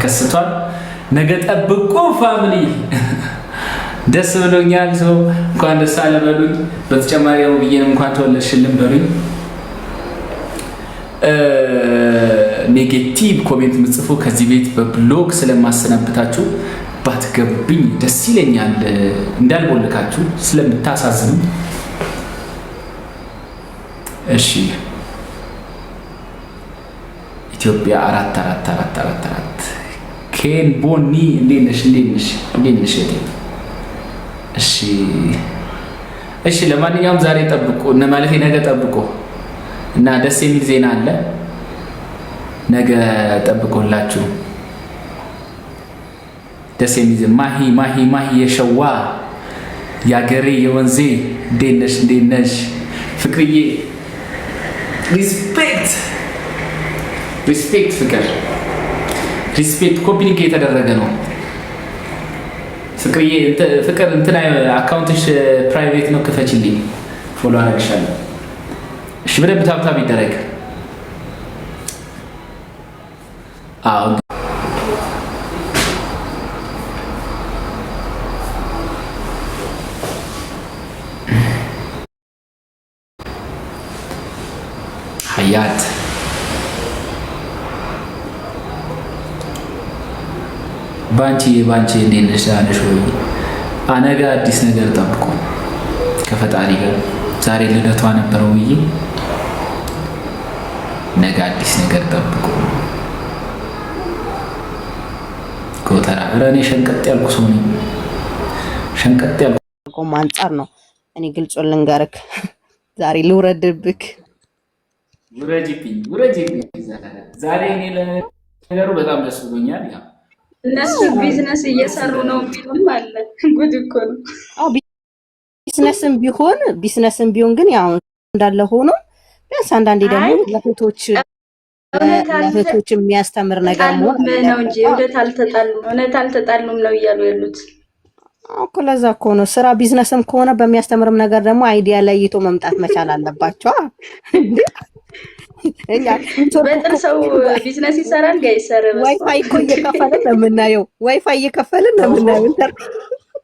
ተከስቷል። ነገ ጠብቁ ፋሚሊ። ደስ ብሎኛል። ሰው እንኳን ደስ አለ በሉኝ። በተጨማሪ ውብዬንም እንኳን ተወለድሽልን በሉኝ። ኔጌቲቭ ኮሜንት ምጽፉ ከዚህ ቤት በብሎግ ስለማሰናብታችሁ ባትገብኝ ደስ ይለኛል። እንዳልቦልካችሁ ስለምታሳዝኑ። እሺ ኢትዮጵያ 4 ኬን ቦኒ እንዴት ነሽ? እሺ ለማንኛውም ዛሬ ጠብቁ እና ማለት ነገ ጠብቁ እና ደስ የሚል ዜና አለ። ነገ ጠብቁላችሁ። ደስ የሚል ማሂ የሸዋ ያገሬ የወንዜ እንዴት ነሽ ፍቅርዬ? ሪስፔክት ፍቅር ኮፒሊንግ የተደረገ ነው። ፍቅርዬ ፍቅር እንትና አካውንትሽ ፕራይቬት ነው፣ ክፈችልኝ፣ ፎሎ አደርግሻለሁ። እሺ በደንብ ታብታብ ይደረግ። አዎ ሀያት ባንቺ እንዴት ነሽ? ዳነሽ ወይ? ነገ አዲስ ነገር ጠብቁ ከፈጣሪ ጋር። ዛሬ ልደቷ ነበረው ብዬ ነገ አዲስ ነገር ጠብቁ። ጎተራ እኔ ሸንቀጥ ያልኩ ሰው ነኝ። ሸንቀጥ ያልኩ አንጻር ነው። እኔ ግልጹን ልንገርክ፣ ዛሬ ልውረድብክ። ውረጅብኝ። ዛሬ እኔ ለነገሩ በጣም ደስ ብሎኛል። ያ እነሱ ቢዝነስ እየሰሩ ነው የሚሉም አለ። ጉድ እኮ ነው። አዎ ቢዝነስም ቢሆን ግን ያው እንዳለ ሆኖ ቢያንስ አንዳንዴ ደግሞ ለፎቶች የሚያስተምር ነገር ነው እንጂ እውነት አልተጣሉም ነው እያሉ ያሉት እኮ። ለዛ እኮ ነው ስራ ቢዝነስም ከሆነ በሚያስተምርም ነገር ደግሞ አይዲያ ለይቶ መምጣት መቻል አለባቸው። በጥር ሰው ቢዝነስ ይሰራል ጋይሰር ዋይፋይ እኮ እየከፈልን ነው የምናየው።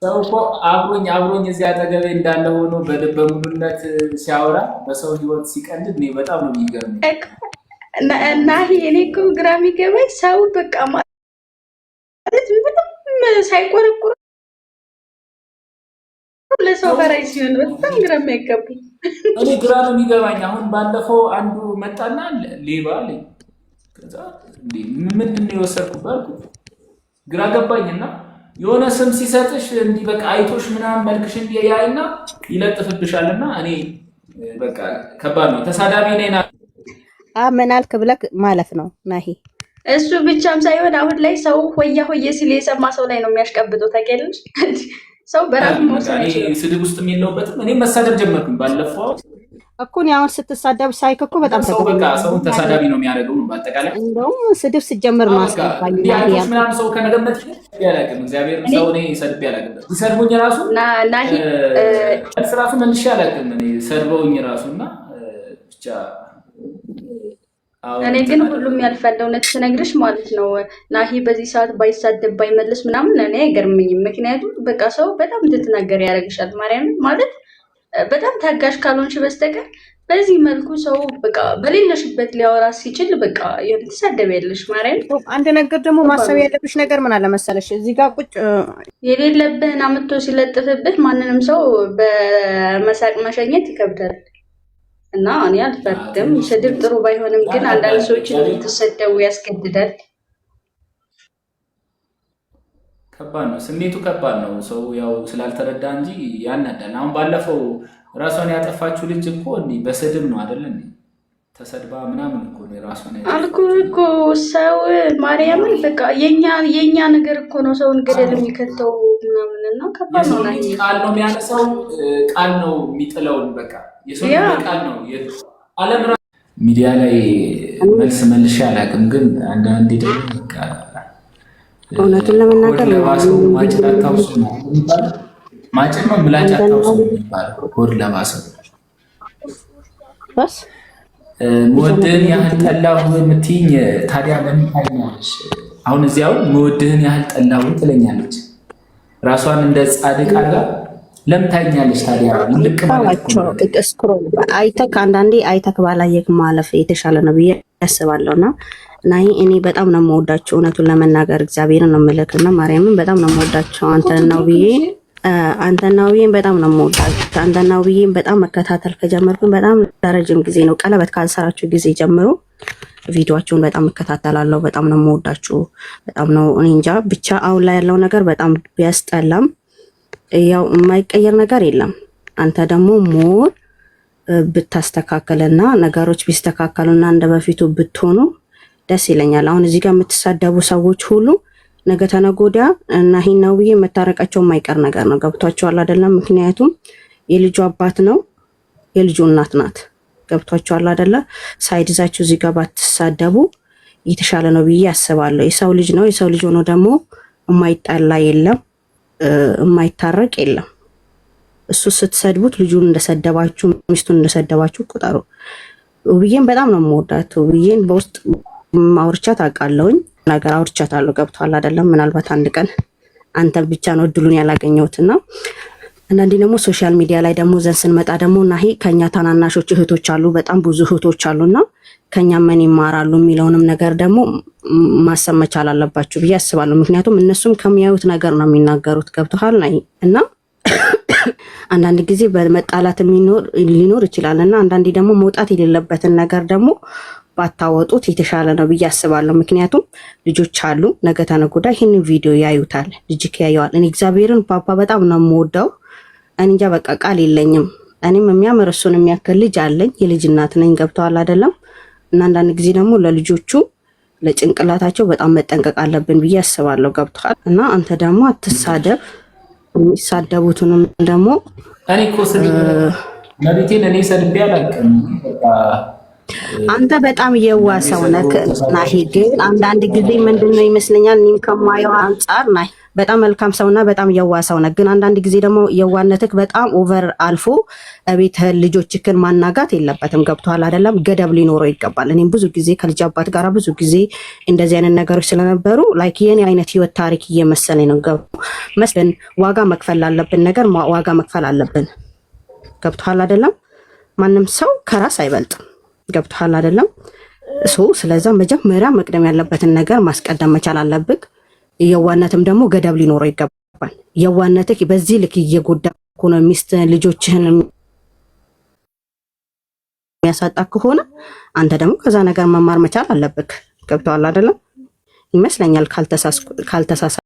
ሰው እኮ አብሮኝ እዚህ አጠገቤ እንዳለ ሆኖ በልበ ሙሉነት ሲያወራ በሰው ህይወት ሲቀልድ እኔ በጣም ነው የሚገርመኝ። እና እኔ እኮ ግራ የሚገባኝ ሰው በቃ ማለት በጣም ሳይቆረቁር ለሰው በራይ ሲሆን በጣም ግራ የሚያጋባኝ እኔ ግራ ነው የሚገባኝ። አሁን ባለፈው አንዱ መጣና ሌባ አለኝ። ከዛ ምንድን ነው የወሰድኩበት ግራ ገባኝና የሆነ ስም ሲሰጥሽ እንዲህ በቃ አይቶሽ ምናምን መልክሽ እንዲህ ያይና ይለጥፍብሻልና እኔ በቃ ከባድ ነው። ተሳዳቢ ነኝ ምን አልክ ብለህ ማለፍ ነው ናሂ። እሱ ብቻም ሳይሆን አሁን ላይ ሰው ሆየ ሲል የሰማ ሰው ላይ ነው የሚያሽቀብጠው። ታውቂያለሽ ሰው በራሱ መውሰድ ይችላል። ስድብ ውስጥ የለውበትም። እኔ መሳደብ ጀመርኩኝ ባለፈው እኮ ነው። አሁን ስትሳደብ ሳይክ እኮ በጣም ሰው ተሳዳቢ ነው የሚያደርገው ነው በአጠቃላይ። እንደውም ስድብ ሲጀምር ማስቀባኝ ያያሽ ምናምን ሰው ከነገመት ያላቀም እግዚአብሔር ሰው እኔ ሰድብ ያላቀም ይሰድቡኝ ራሱ ናሂ ስራሱ መልሼ ያላቀም እኔ ሰድበውኝ ራሱና ብቻ እኔ ግን ሁሉም ያልፋል። እውነት ስነግርሽ ማለት ነው ናሂ በዚህ ሰዓት ባይሳደብ ባይመልስ ምናምን እኔ አይገርምኝም። ምክንያቱም በቃ ሰው በጣም እንድትናገር ያደርግሻል። ማርያም ማለት በጣም ታጋሽ ካልሆንሽ በስተቀር በዚህ መልኩ ሰው በቃ በሌለሽበት ሊያወራ ሲችል በቃ የሆነ ትሳደቢያለሽ። ማርያም አንድ ነገር ደግሞ ማሰብ ያለብሽ ነገር ምን አለ መሰለሽ፣ እዚህ ጋር ቁጭ የሌለብህን አምጥቶ ሲለጥፍብህ ማንንም ሰው በመሳቅ መሸኘት ይከብዳል። እና እኔ አልፈርድም። ስድብ ጥሩ ባይሆንም ግን አንዳንድ ሰዎች እንድትሰደቡ ያስገድዳል። ከባድ ነው፣ ስሜቱ ከባድ ነው። ሰው ያው ስላልተረዳ እንጂ ያናዳል። አሁን ባለፈው ራሷን ያጠፋችው ልጅ እኮ እንዲህ በስድብ ነው አይደል? እንዴ ተሰድባ ምናምን እኮ ነው ራሷን ያጠፋችው አልኩህ እኮ። ሰው ማርያምን በቃ የኛ ነገር እኮ ነው ሰውን ገደል የሚከተው ምናምን እና ከባድ ነው። ቃል ነው የሚያነሳው፣ ቃል ነው የሚጥለውን በቃ የሰው ቃል ነው ዓለም ሚዲያ ላይ መልሼ አላውቅም። ግን አንዳንዴ ደግሞ በቃ እውነቱን ለመናገር ለባሰው ማጭድ አታውሱ ነው የሚባለው። ማጭድ ነው ምላጭ አታውሱ ነው የሚባለው። ሆድ ለባሰው በስ ሞደን ያህል ጠላሁ የምትይኝ ታዲያ ለምን ታይኛለሽ? አሁን እዚያው መወድህን ያህል ጠላሁን ትለኛለች። ራሷን እንደ ጻድቅ አድርጋ ለምታኛለች። ታዲያ ልቅ አይተክ አንዳንዴ አይተክ ባላየክ ማለፍ የተሻለ ነው ብዬ ያስባለሁ። እና እኔ በጣም ነው የምወዳቸው እውነቱን ለመናገር እግዚአብሔርን ነው የምልክና ማርያምን በጣም ነው የምወዳቸው። አንተና ውብዬን በጣም ነው የምወዳቸው። አንተና ውብዬን በጣም መከታተል ከጀመርኩኝ በጣም ለረጅም ጊዜ ነው። ቀለበት ካልሰራችሁ ጊዜ ጀምሮ ቪዲዮአችሁን በጣም እከታተላለሁ። በጣም ነው የምወዳችሁ። በጣም ነው እኔ እንጃ ብቻ አሁን ላይ ያለው ነገር በጣም ቢያስጠላም ያው የማይቀየር ነገር የለም። አንተ ደግሞ ሞር ብታስተካከልና ነገሮች ቢስተካከሉና እንደ በፊቱ ብትሆኑ ደስ ይለኛል። አሁን እዚህ ጋር የምትሳደቡ ሰዎች ሁሉ ነገ ተነገ ወዲያ እና ሂናው ብዬ መታረቃቸው የማይቀር ነገር ነው። ገብቷቸዋል አይደለም? ምክንያቱም የልጁ አባት ነው፣ የልጁ እናት ናት። ገብቷቸዋል አይደለ? ሳይድዛችሁ እዚህ ጋር ባትሳደቡ የተሻለ ነው ብዬ አስባለሁ። የሰው ልጅ ነው። የሰው ልጅ ሆኖ ደግሞ የማይጣላ የለም፣ የማይታረቅ የለም። እሱ ስትሰድቡት ልጁን እንደሰደባችሁ ሚስቱን እንደሰደባችሁ ቁጠሩ። ውብዬን በጣም ነው የምወዳት። ውብዬን በውስጥ ማውርቻት አውቃለሁኝ ነገር አውርቻታለሁ። ገብቷል አይደለም? ምናልባት አንድ ቀን አንተ ብቻ ነው እድሉን ያላገኘሁትና አንዳንዴ ደግሞ ሶሻል ሚዲያ ላይ ደግሞ ዘን ስንመጣ ደግሞ ናሂ ከኛ ታናናሾች እህቶች አሉ፣ በጣም ብዙ እህቶች አሉና ከኛ ምን ይማራሉ የሚለውንም ነገር ደግሞ ማሰብ መቻል አለባችሁ ብዬ አስባለሁ። ምክንያቱም እነሱም ከሚያዩት ነገር ነው የሚናገሩት። ገብቶሃል ናሂ? እና አንዳንድ ጊዜ በመጣላት ሊኖር ይችላል እና አንዳንዴ ደግሞ መውጣት የሌለበትን ነገር ደግሞ ባታወጡት የተሻለ ነው ብዬ አስባለሁ። ምክንያቱም ልጆች አሉ፣ ነገ ተነገ ወዲያ ይህንን ቪዲዮ ያዩታል፣ ልጅክ ያየዋል። እኔ እግዚአብሔርን ፓፓ በጣም ነው የምወደው። እኔ እንጃ በቃ ቃል የለኝም። እኔም የሚያምር እሱን የሚያክል ልጅ አለኝ፣ የልጅ እናት ነኝ። ገብተዋል አይደለም? እና አንዳንድ ጊዜ ደግሞ ለልጆቹ ለጭንቅላታቸው በጣም መጠንቀቅ አለብን ብዬ አስባለሁ። ገብተዋል? እና አንተ ደግሞ አትሳደብ፣ የሚሳደቡትንም ደግሞ እኔ እኮ መቤቴን እኔ ሰድቤ አላውቅም። አንተ በጣም የዋ ሰው ነህ ናሂ። ግን አንዳንድ ጊዜ ምንድነው ይመስለኛል እኔም ከማየው አንጻር ናሂ በጣም መልካም ሰውና በጣም የዋ ሰው ነህ። ግን አንዳንድ ጊዜ ደግሞ የዋነትህ በጣም ኦቨር አልፎ ቤትህን ልጆችህን ማናጋት የለበትም። ገብቶሃል አይደለም? ገደብ ሊኖረው ይገባል። እኔም ብዙ ጊዜ ከልጅ አባት ጋር ብዙ ጊዜ እንደዚህ አይነት ነገሮች ስለነበሩ ላይክ የኔ አይነት ህይወት ታሪክ እየመሰለኝ ነው። መስለን ዋጋ መክፈል ላለብን ነገር ዋጋ መክፈል አለብን። ገብቶሃል አይደለም? ማንም ሰው ከራስ አይበልጥም። ገብቶሃል አይደለም? ስለዛ መጀመሪያ መቅደም ያለበትን ነገር ማስቀደም መቻል አለብህ። የዋነትም ደግሞ ገደብ ሊኖረው ይገባል። የዋነትህ በዚህ ልክ እየጎዳ ከሆነ ሚስትህን ልጆችህን የሚያሳጣ ከሆነ አንተ ደግሞ ከዛ ነገር መማር መቻል አለብህ። ገብቶሃል አይደለም? ይመስለኛል ካልተሳሳ